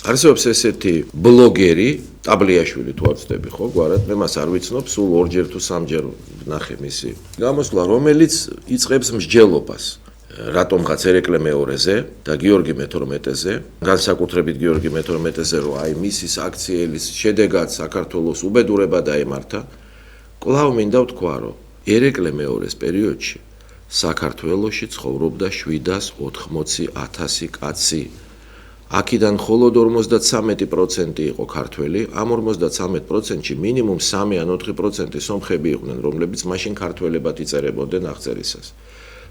არსებობს ესეთი ბლოგერი, ტაბლიაშვილი თუ არ ვწდები ხო, გვარად, მე მას არ ვიცნობ, სულ ორჯერ თუ სამჯერ ნახე მისი გამოსვლა, რომელიც იწყებს მსჯელობას. რატომღაც ერეკლე მეორეზე და გიორგი მე-12-ზე, განსაკუთრებით გიორგი მე-12-ზე, რომ აი მისის აქციელის შედეგად საქართველოს უბედურება დაემართა, კვლავ მინდა ვთქვა, რომ ერეკლე მეორეს პერიოდში საქართველოში ცხოვრობდა 780,000 კაცი. აქედან მხოლოდ 53% იყო ქართველი, ამ 53%-ში მინიმუმ 3 ან 4% სომხები იყვნენ, რომლებიც მაშინ ქართველებად იწერებოდნენ აღწერისას.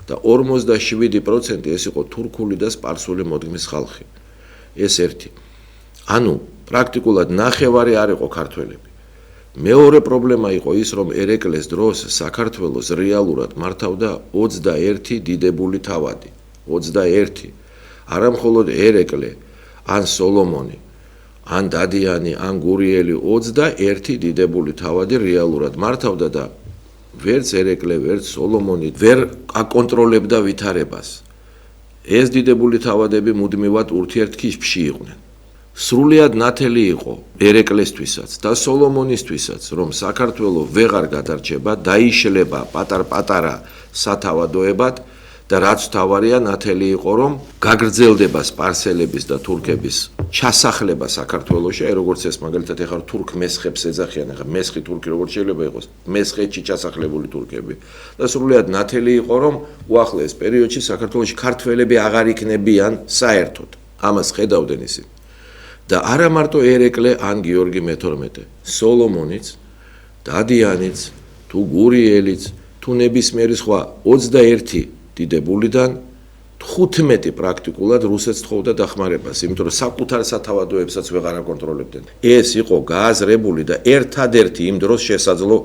და 47% ეს იყო თურქული და სპარსული მოდგმის ხალხი. ეს ერთი. ანუ პრაქტიკულად ნახევარი არ იყო ქართველები. მეორე პრობლემა იყო ის, რომ ერეკლეს დროს საქართველოს რეალურად მართავდა 21 დიდებული თავადი. 21. არა მხოლოდ ერეკლე, ან სოლომონი, ან დადიანი, ან გურიელი, 21 დიდებული თავადი რეალურად მართავდა და ვერც ერეკლე, ვერც სოლომონი ვერ აკონტროლებდა ვითარებას. ეს დიდებული თავადები მუდმივად ურთიერთქიშში იყვნენ. სრულიად ნათელი იყო ერეკლესთვისაც და სოლომონისთვისაც, რომ საქართველო ვეღარ გადარჩება, დაიშლება პატარ-პატარა სათავადოებად და რაც თავარია ნათელი იყო, რომ გაგრძელდება სპარსელების და თურქების ჩასახლება საქართველოში, აი როგორც ეს მაგალითად ეხლა თურქ მესხებს ეძახიან, ეხლა მესხი თურქი როგორ შეიძლება იყოს, მესხეთში ჩასახლებული თურქები და სრულიად ნათელი იყო, რომ უახლოეს პერიოდში საქართველოში ქართველები აღარ იქნებიან საერთოდ. ამას ხედავდნენ ისინი. და არა მარტო ერეკლე ან გიორგი მე-12, სოლომონიც, დადიანიც, თუ გურიელიც, თუ ნებისმიერი სხვა 21 დიდებულიდან 15 პრაქტიკულად რუსეთს თხოვდა დახმარებას, იმიტომ რომ საკუთარ სათავადოებსაც ვეღარ აკონტროლებდნენ. ეს იყო გააზრებული და ერთადერთი იმ დროს შესაძლო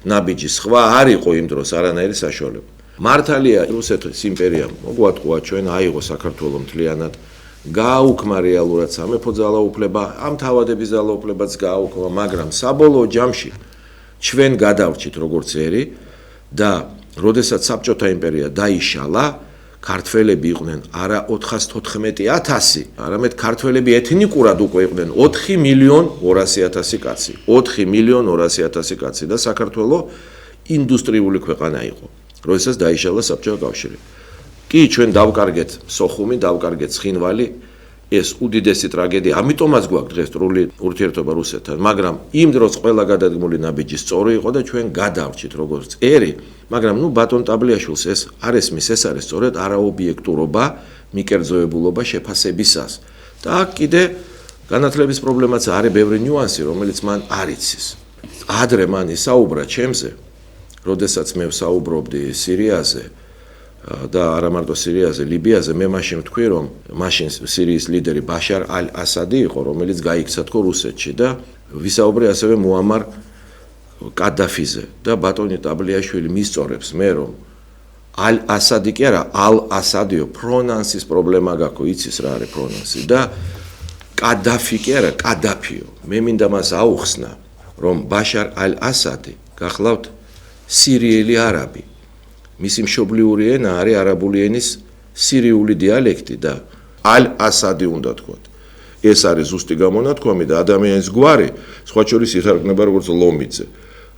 ნაბიჯი. სხვა არ იყო იმ დროს არანაირი საშუალება. მართალია რუსეთის იმპერიამ მოგვატყუა ჩვენ აიღო საქართველო მთლიანად, გააუქმა რეალურად სამეფო ძალაუფლება, ამ თავადების ძალაუფლებაც გააუქმა, მაგრამ საბოლოო ჯამში ჩვენ გადავრჩით როგორც ერი და როდესაც საბჭოთა იმპერია დაიშალა, ქართველები იყვნენ არა 414,000, არამედ ქართველები ეთნიკურად უკვე იყვნენ 4,200,000 კაცი. 4,200,000 კაცი და საქართველო ინდუსტრიული ქვეყანა იყო, როდესაც დაიშალა საბჭოთა კავშირი. კი, ჩვენ დავკარგეთ სოხუმი, დავკარგეთ ცხინვალი, ეს უდიდესი ტრაგედია, ამიტომაც გვაქვს დღეს სრული ურთიერთობა რუსეთთან, მაგრამ იმ დროს ყველა გადადგმული ნაბიჯი სწორი იყო და ჩვენ გადავრჩით როგორც ერი, მაგრამ ბატონ ტაბლიაშვილს ეს არ ესმის, ეს არის სწორედ არაობიექტურობა, მიკერძოებულობა შეფასებისას. და აქ კიდე განათლების პრობლემაც არის ბევრი ნიუანსი, რომელიც მან არ იცის. ადრე მან ისაუბრა ჩემზე, როდესაც მე ვსაუბრობდი სირიაზე, და არა მარტო სირიაზე, ლიბიაზე, მე მაშინ ვთქვი, რომ მაშინ სირიის ლიდერი ბაშარ ალ-ასადი იყო, რომელიც გაიქცა თქო რუსეთში და ვისაუბრე ასევე მუამარ კადაფიზე და ბატონი ტაბლიაშვილი მისწორებს მე, რომ ალ-ასადი კი არა, ალ-ასადიო, პრონანსის პრობლემა გაქვს, იცის რა არის პრონანსი და კადაფი კი არა, კადაფიო. მე მინდა მას აუხსნა, რომ ბაშარ ალ-ასადი გახლავთ სირიელი არაბი. მისი მშობლიური ენა არის არაბული ენის სირიული დიალექტი და ალ-ასადი უნდა თქვათ. ეს არის ზუსტი გამონათქვამი და ადამიანის გვარი, სხვა შორის ითარგმნება როგორც ლომიძე.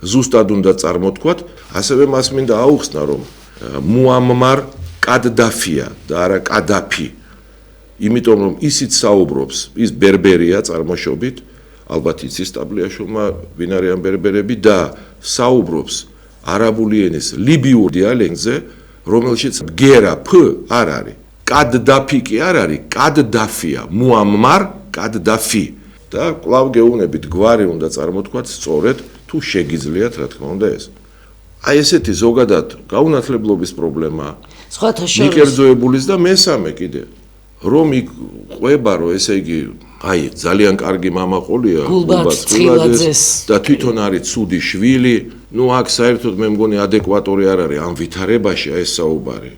ზუსტად უნდა წარმოთქვათ, ასევე მას მინდა აუხსნა, რომ მუამმარ კადდაფია და არა კადაფი. იმიტომ რომ ისიც საუბრობს, ის ბერბერია წარმოშობით, ალბათ იცის ტაბლიაშვილმა ვინ არიან ბერბერები და საუბრობს არაბული ენის ლიბიურ დიალექტზე, რომელშიც გერა ფ არ არის. კადდაფი კი არ არის, კადდაფია, მუამმარ კადდაფი. და კვლავ გეუბნებით, გვარი უნდა წარმოთქვათ სწორედ, თუ შეგიძლიათ, რა თქმა უნდა ეს. აი ესეთი ზოგადად გაუნათლებლობის პრობლემა, მიკერძოებულის და მესამე კიდე, რომ იქ ყვება, რომ ესე იგი, აი ძალიან კარგი მამაყოლია გულბაც ხილაძეს და თვითონ არის ცუდი შვილი, აქ საერთოდ მე მგონი ადეკვატორი არ არის ამ ვითარებაში ეს საუბარი.